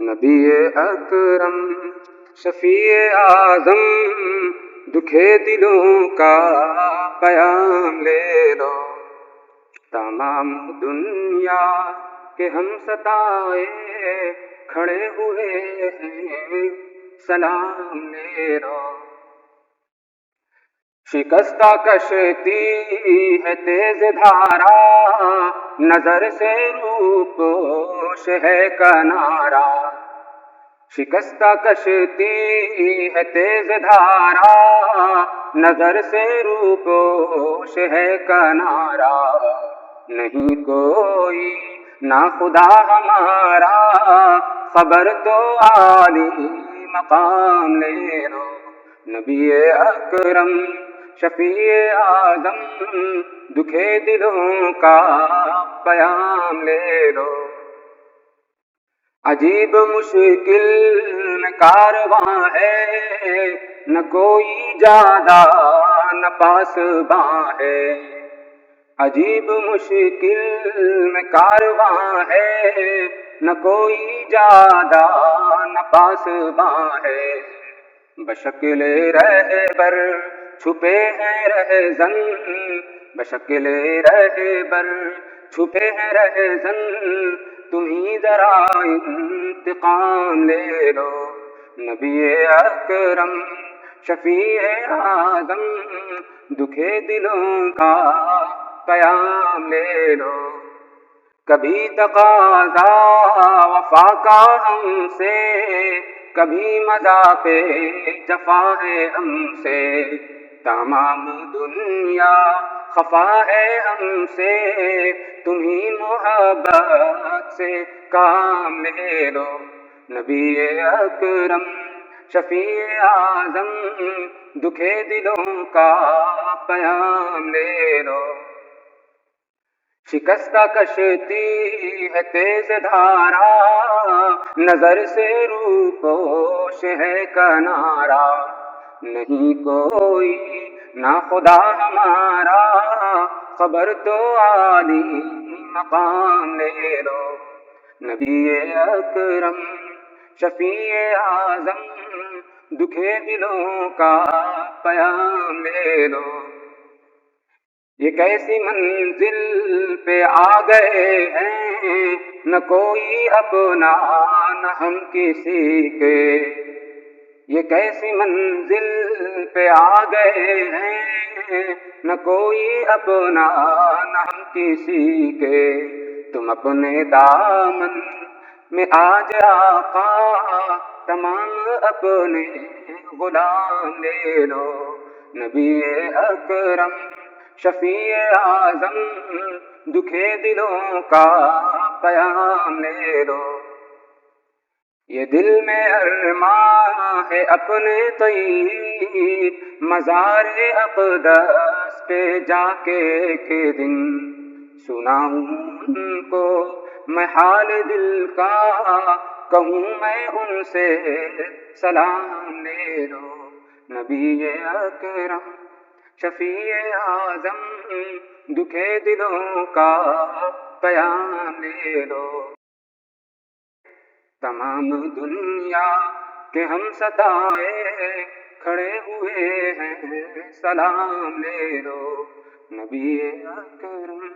نبی اکرم شفیع اعظم دکھے دلوں کا پیام لے لو، تمام دنیا کے ہم ستائے کھڑے ہوئے ہیں، سلام لے لو۔ شکستہ کشتی ہے تیز دھارا، نظر سے روپوش ہے کنارا۔ شکستہ کشتی ہے تیز دھارا، نظر سے روپوش ہے کنارا۔ نہیں کوئی نہ خدا ہمارا، خبر تو عالی مقام لے لو۔ نبی اکرم شفیع اعظم دکھے دلوں کا پیام لے لو۔ عجیب مشکل میں کارواں ہے، نہ کوئی جادہ نہ پاسباں ہے۔ عجیب مشکل میں کارواں ہے، نہ کوئی جادہ نہ پاسباں ہے۔ بشکل رہبر چھپے ہیں رہزن، بشکل رہبر چھپے ہیں رہزن، تمہیں ذرا انتقام لے لو۔ نبی اکرم شفیع اعظم دکھے دلوں کا پیام لے لو۔ کبھی تقاضا وفا کا ہم سے، کبھی مذاق جفا ہے ہم سے۔ تمام دنیا خفا ہے ہم سے، تمہیں محبت سے کام لے لو۔ نبی اکرم شفیع اعظم دکھے دلوں کا پیام لے لو۔ شکستہ کشتی ہے تیز دھارا، نظر سے روپوش ہے کنارا۔ نہیں کوئی نہ خدا ہمارا، خبر تو عالی مقام لے لو۔ نبی اکرم شفیع اعظم دکھے دلوں کا پیام لے لو۔ یہ کیسی منزل پہ آ گئے ہیں، نہ کوئی اپنا نہ ہم کسی کے۔ یہ کیسی منزل پہ آ گئے ہیں، نہ کوئی اپنا نہ ہم کسی کے۔ تم اپنے دامن میں آج آقا، تمام اپنے غلام لے لو۔ نبی اکرم شفیع اعظم دکھے دلوں کا پیام لے لو۔ یہ دل میں ارماں ہے اپنے طیب، مزار اقدس پہ جا کے ایک دن سناؤں ان کو میں حال دل کا، کہوں میں ان سے سلام لے لو۔ نبی اکرم شفیع اعظم دکھے دلوں کا پیام لے لو۔ تمام دنیا کے ہم ستائے کھڑے ہوئے ہیں، سلام لے لو۔ نبی اکرم